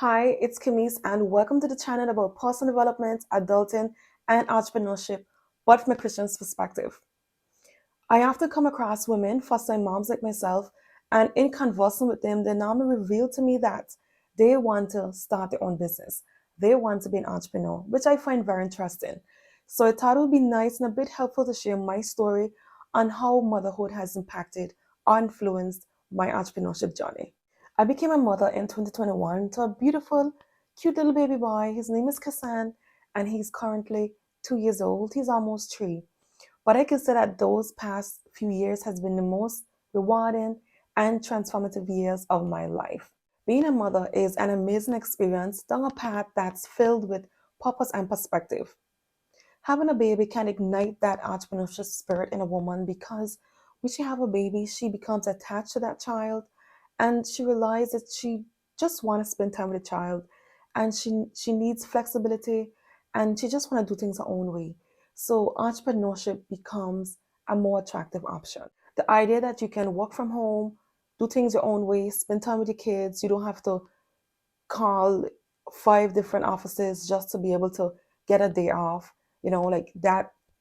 Hi, it's Camise, and welcome to the channel about personal development, adulting, and entrepreneurship, but from a Christian's perspective. I often come across women, first-time moms like myself, and in conversing with them, they normally reveal to me that they want to start their own business. They want to be an entrepreneur, which I find very interesting. So I thought it would be nice and a bit helpful to share my story on how motherhood has impacted or influenced my entrepreneurship journey. I became a mother in 2021 to a beautiful, cute little baby boy. His name is Kassan, and he's currently 2 years old. He's almost three. But I can say that those past few years has been the most rewarding and transformative years of my life. Being a mother is an amazing experience down a path that's filled with purpose and perspective. Having a baby can ignite that entrepreneurship spirit in a woman because when she have a baby, she becomes attached to that child and she realizes that she just want to spend time with the child and she needs flexibility and she just want to do things her own way. So entrepreneurship becomes a more attractive option. The idea that you can work from home, do things your own way, spend time with your kids, you don't have to call five different offices just to be able to get a day off. Like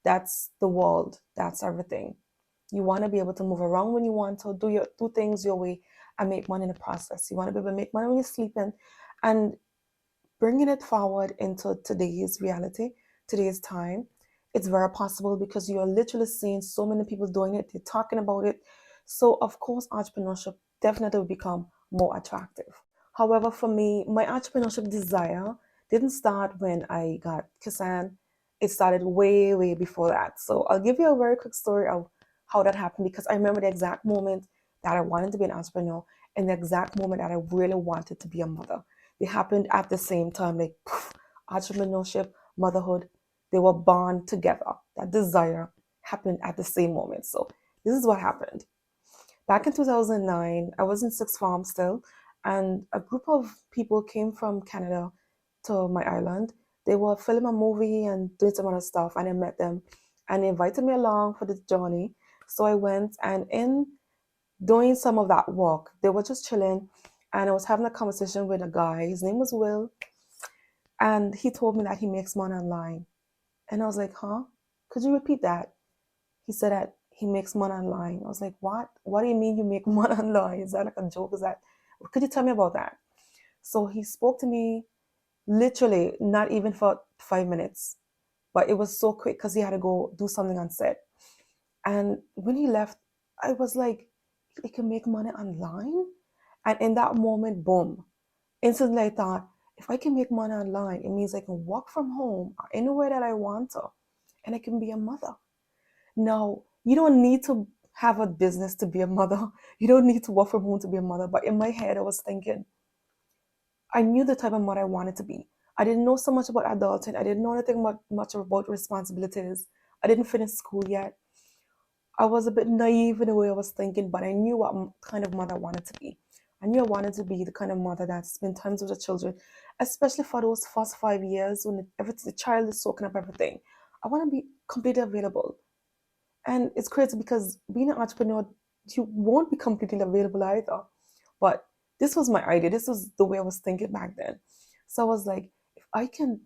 that's the world. That's everything. You want to be able to move around when you want to, do things your way and make money in the process. You want to be able to make money when you're sleeping and bringing it forward into today's reality, today's time. It's very possible because you are literally seeing so many people doing it, they're talking about it. So, of course, entrepreneurship definitely will become more attractive. However, for me, my entrepreneurship desire didn't start when I got Kisan. It started way, way before that. So, I'll give you a very quick story of how that happened because I remember the exact moment that I wanted to be an entrepreneur and the exact moment that I really wanted to be a mother. They happened at the same time, like entrepreneurship, motherhood. They were born together. That desire happened at the same moment. So this is what happened. Back in 2009, I was in sixth form still, and a group of people came from Canada to my island. They were filming a movie and doing some other stuff, and I met them, and they invited me along for the journey. So I went, and in doing some of that work, they were just chilling, and I was having a conversation with a guy. His name was Will, and he told me that he makes money online. And I was like, huh? Could you repeat that? He said that he makes money online. I was like, what? What do you mean you make money online? Is that like a joke? Is that, could you tell me about that? So he spoke to me literally not even for 5 minutes, but it was so quick because he had to go do something on set. And when he left, I was like, he can make money online? And in that moment, boom, instantly I thought, if I can make money online, it means I can work from home or anywhere that I want to, and I can be a mother. Now, you don't need to have a business to be a mother. You don't need to work from home to be a mother. But in my head, I was thinking, I knew the type of mother I wanted to be. I didn't know so much about adulting. I didn't know anything much about responsibilities. I didn't finish school yet. I was a bit naive in the way I was thinking, but I knew what kind of mother I wanted to be. I knew I wanted to be the kind of mother that spent times with the children, especially for those first 5 years when the child is soaking up everything. I want to be completely available. And it's crazy because being an entrepreneur, you won't be completely available either. But this was my idea. This was the way I was thinking back then. So I was like, if I can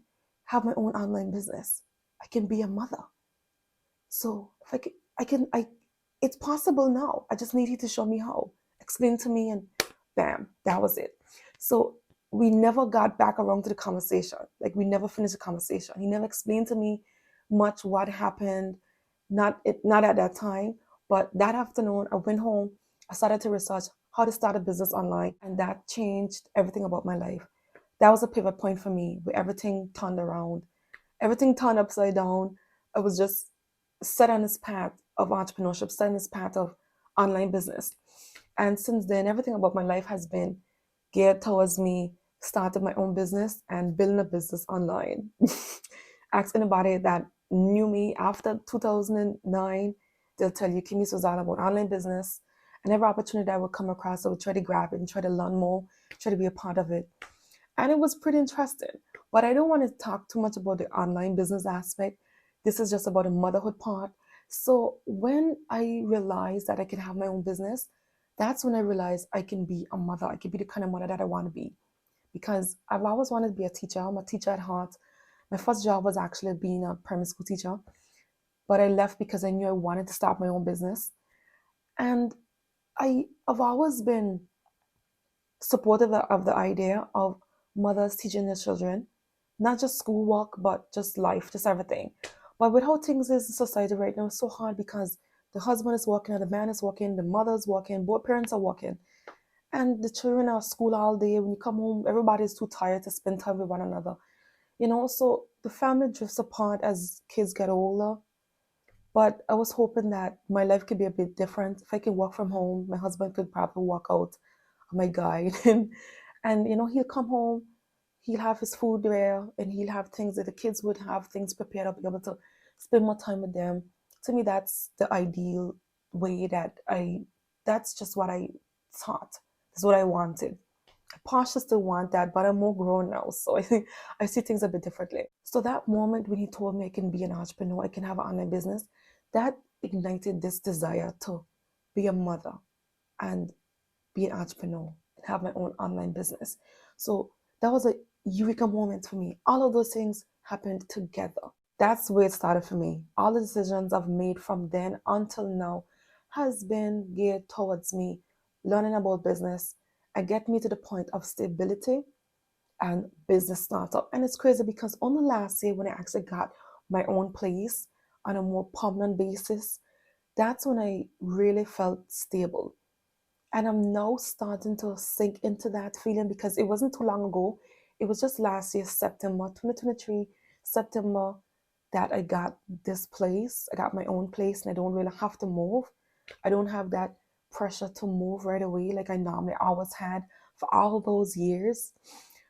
have my own online business, I can be a mother. So if it's possible now. I just need you to show me how. Explain to me, and bam, that was it. So we never got back around to the conversation. Like we never finished the conversation. He never explained to me much what happened. Not at that time, but that afternoon I went home. I started to research how to start a business online, and that changed everything about my life. That was a pivot point for me where everything turned around. Everything turned upside down. I was just set on this path of entrepreneurship, set on this path of online business. And since then, everything about my life has been geared towards me starting my own business and building a business online. Ask anybody that knew me after 2009, they'll tell you Kimis was all about online business. And every opportunity I would come across, I would try to grab it and try to learn more, try to be a part of it. And it was pretty interesting. But I don't want to talk too much about the online business aspect. This is just about the motherhood part. So when I realized that I could have my own business, that's when I realized I can be a mother. I can be the kind of mother that I want to be. because I've always wanted to be a teacher. I'm a teacher at heart. My first job was actually being a primary school teacher, but I left because I knew I wanted to start my own business. And I've always been supportive of the idea of mothers teaching their children, not just schoolwork, but just life, just everything. But with how things is in society right now, it's so hard because the husband is working, and the man is working, the mother is working, both parents are working, and the children are at school all day. When you come home, everybody's too tired to spend time with one another. So the family drifts apart as kids get older. But I was hoping that my life could be a bit different. If I could work from home, my husband could probably work out my guide and he'll come home, he'll have his food there, and he'll have things that the kids would have things prepared. I'll be able to spend more time with them. To me, that's the ideal way that's just what I thought. That's what I wanted. I partially still want that, but I'm more grown now, so I think I see things a bit differently. So that moment when he told me I can be an entrepreneur, I can have an online business, that ignited this desire to be a mother and be an entrepreneur and have my own online business. So that was a eureka moment for me. All of those things happened together. That's where it started for me. All the decisions I've made from then until now has been geared towards me learning about business and get me to the point of stability and business startup. And it's crazy because only last year when I actually got my own place on a more permanent basis, that's when I really felt stable. And I'm now starting to sink into that feeling because it wasn't too long ago. It was just last year, September 2023, September, that I got this place. I got my own place and I don't really have to move. I don't have that pressure to move right away like I normally always had for all those years.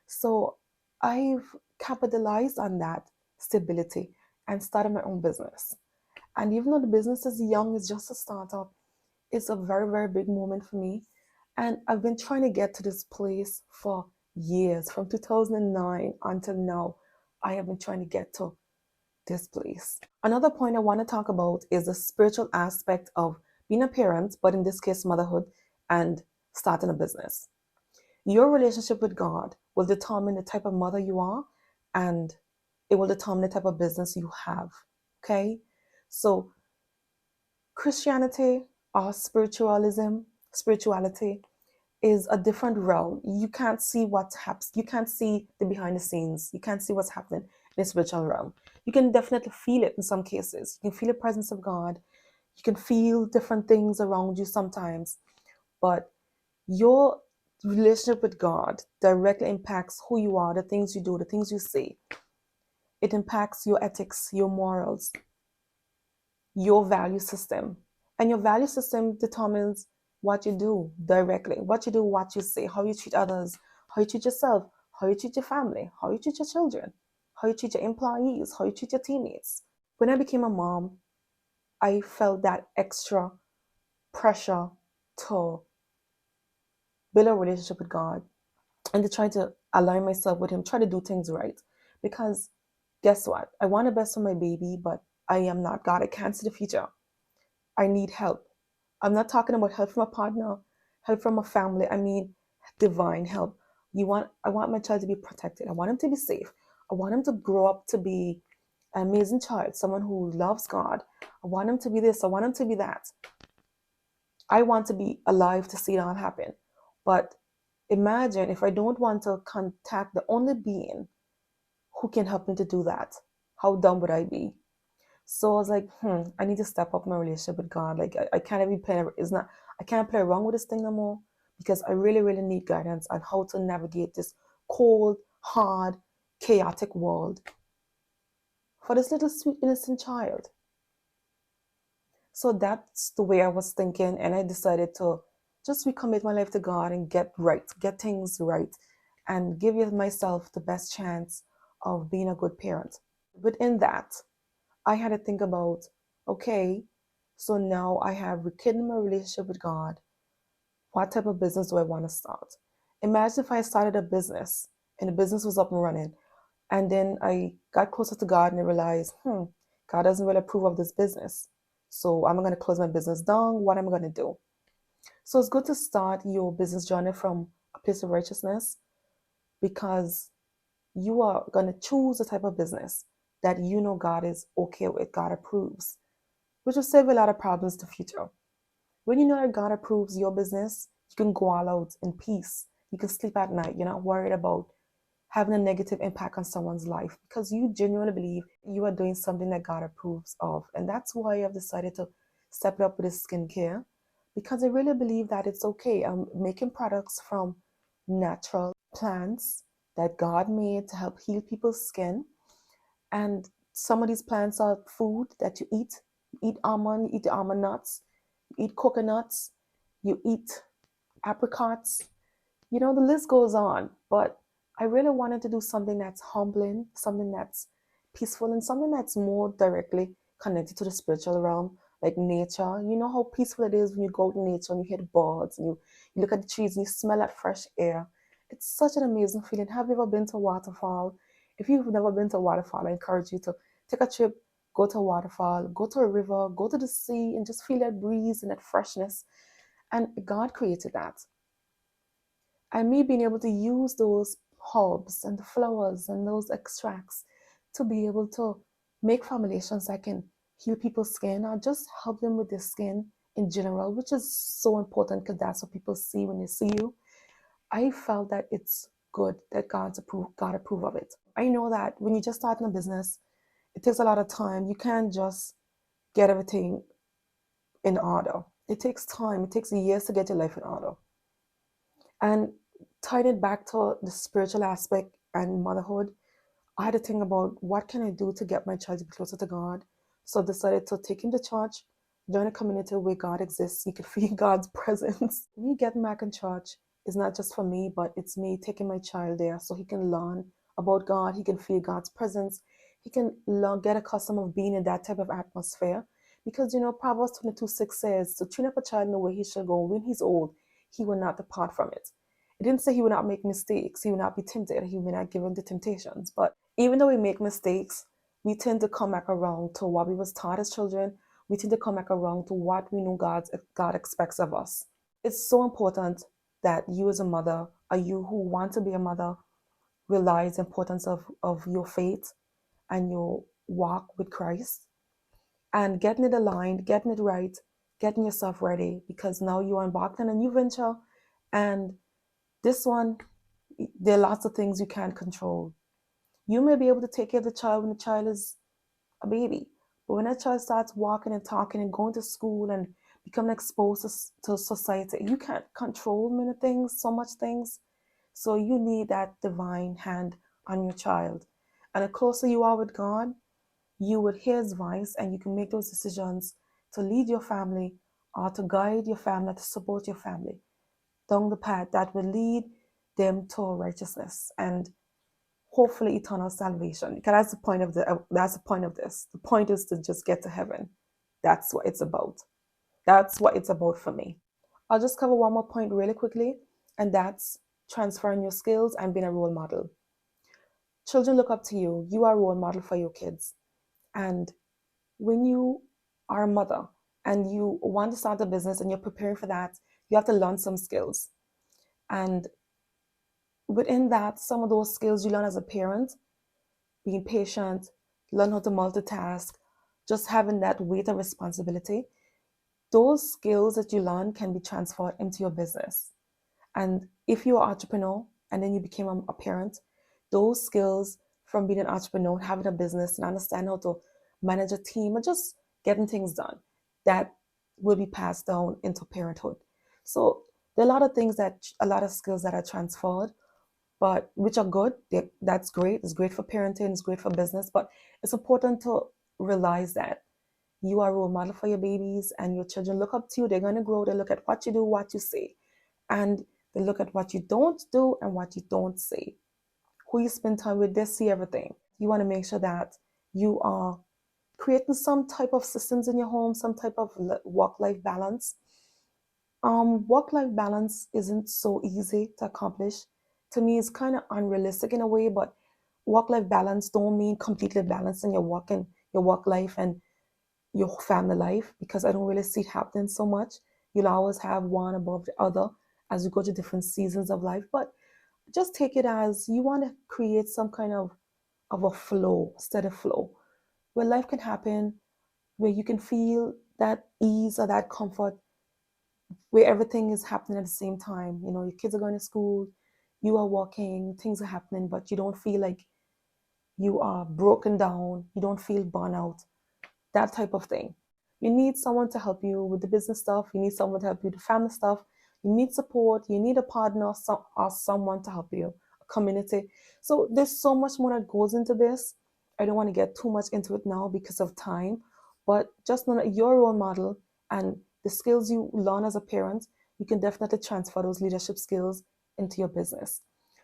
So I've capitalized on that stability and started my own business. And even though the business is young, it's just a startup, it's a very, very big moment for me. And I've been trying to get to this place for years, from 2009 until now. I have been trying to get to this place. Another point I want to talk about is the spiritual aspect of being a parent, but in this case, motherhood and starting a business. Your relationship with God will determine the type of mother you are, and it will determine the type of business you have. Okay? So Christianity or spirituality is a different realm. You can't see what happens. You can't see the behind the scenes. You can't see what's happening in the spiritual realm. You can definitely feel it in some cases. You can feel the presence of God. You can feel different things around you sometimes. But your relationship with God directly impacts who you are, the things you do, the things you say. It impacts your ethics, your morals, your value system. And your value system determines what you do directly, what you do, what you say, how you treat others, how you treat yourself, how you treat your family, how you treat your children, how you treat your employees, how you treat your teammates. When I became a mom, I felt that extra pressure to build a relationship with God and to try to align myself with Him, try to do things right. Because guess what? I want the best for my baby, but I am not God. I can't see the future. I need help. I'm not talking about help from a partner, help from a family. I mean divine help. I want my child to be protected. I want him to be safe. I want him to grow up to be an amazing child, someone who loves God. I want him to be this, I want him to be that. I want to be alive to see it all happen. But imagine if I don't want to contact the only being who can help me to do that. How dumb would I be? So I was like, I need to step up my relationship with God. Like I can't even play. I can't play around with this thing no more because I really, really need guidance on how to navigate this cold, hard, chaotic world for this little sweet innocent child. So that's the way I was thinking, and I decided to just recommit my life to God and get things right, and give myself the best chance of being a good parent. Within that, I had to think about, okay, so now I have rekindled my relationship with God. What type of business do I want to start? Imagine if I started a business and the business was up and running, and then I got closer to God and I realized, God doesn't really approve of this business. So I'm going to close my business down. What am I going to do? So it's good to start your business journey from a place of righteousness because you are going to choose the type of business that you know God is okay with, God approves, which will save a lot of problems in the future. When you know that God approves your business, you can go all out in peace. You can sleep at night. You're not worried about having a negative impact on someone's life because you genuinely believe you are doing something that God approves of. And that's why I've decided to step it up with this skincare, because I really believe that it's okay. I'm making products from natural plants that God made to help heal people's skin. And some of these plants are food that you eat. You eat almond, you eat the almond nuts, you eat coconuts, you eat apricots, the list goes on. But I really wanted to do something that's humbling, something that's peaceful, and something that's more directly connected to the spiritual realm, like nature. You know how peaceful it is when you go to nature and you hear the birds and you look at the trees and you smell that fresh air. It's such an amazing feeling. Have you ever been to a waterfall? If you've never been to a waterfall, I encourage you to take a trip, go to a waterfall, go to a river, go to the sea, and just feel that breeze and that freshness. And God created that. And me being able to use those herbs and the flowers and those extracts to be able to make formulations that can heal people's skin or just help them with their skin in general, which is so important because that's what people see when they see you. I felt that it's good that God approve of it. I know that when you just start in a business, it takes a lot of time. You can't just get everything in order. It takes time. It takes years to get your life in order. And tied it back to the spiritual aspect and motherhood, I had to think about what can I do to get my child to be closer to God. So I decided to take him to church, join a community where God exists. You can feel God's presence. Me getting back in church is not just for me, but it's me taking my child there so he can learn about God. He can feel God's presence. He can get accustomed of being in that type of atmosphere. Because Proverbs 22:6 says, to train up a child in the way he shall go, when he's old, he will not depart from it. It didn't say he will not make mistakes, he will not be tempted, he will not give in to temptations. But even though we make mistakes, we tend to come back around to what we was taught as children. We tend to come back around to what we know God expects of us. It's so important that you as a mother, or you who want to be a mother, realize the importance of your faith and your walk with Christ and getting it aligned, getting it right, getting yourself ready, because now you are embarked on a new venture. And this one, there are lots of things you can't control. You may be able to take care of the child when the child is a baby, but when that child starts walking and talking and going to school and becoming exposed to society, you can't control many things, so much things. So you need that divine hand on your child. And the closer you are with God, you would hear his voice and you can make those decisions to lead your family or to guide your family, to support your family down the path that will lead them to righteousness and hopefully eternal salvation. Because that's the point of this. The point is to just get to heaven. That's what it's about. That's what it's about for me. I'll just cover one more point really quickly, and that's transferring your skills and being a role model. Children look up to you. You are a role model for your kids. And when you are a mother and you want to start a business and you're preparing for that, you have to learn some skills. And within that, some of those skills you learn as a parent, being patient, learn how to multitask, just having that weight of responsibility, those skills that you learn can be transferred into your business. And if you're an entrepreneur and then you became a parent, those skills from being an entrepreneur, having a business, and understanding how to manage a team and just getting things done, that will be passed down into parenthood. So there are a lot of things a lot of skills that are transferred, but which are good. That's great. It's great for parenting. It's great for business. But it's important to realize that you are a role model for your babies and your children look up to you. They're going to grow. They look at what you do, what you say. And they look at what you don't do and what you don't say. Who you spend time with, they see everything. You want to make sure that you are creating some type of systems in your home, some type of work-life balance. Work-life balance isn't so easy to accomplish. To me, it's kind of unrealistic in a way, but work-life balance don't mean completely balancing your work life and your family life, because I don't really see it happening so much. You'll always have one above the other as you go to different seasons of life. But just take it as you want to create some kind of a flow, steady flow, where life can happen, where you can feel that ease or that comfort, where everything is happening at the same time. You know, your kids are going to school, you are working, things are happening, but you don't feel like you are broken down, you don't feel burnout, that type of thing. You need someone to help you with the business stuff, you need someone to help you with the family stuff, you need support, you need a partner or someone to help you, a community. So there's so much more that goes into this. I don't want to get too much into it now because of time, but just know that your role model and the skills you learn as a parent, you can definitely transfer those leadership skills into your business.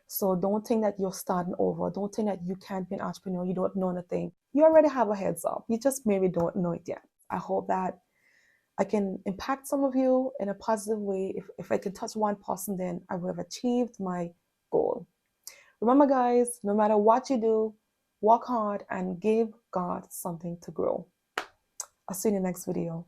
So don't think that you're starting over. Don't think that you can't be an entrepreneur. You don't know anything. You already have a heads up. You just maybe don't know it yet. I hope that I can impact some of you in a positive way. If I can touch one person, then I would have achieved my goal. Remember, guys, no matter what you do, work hard and give God something to grow. I'll see you in the next video.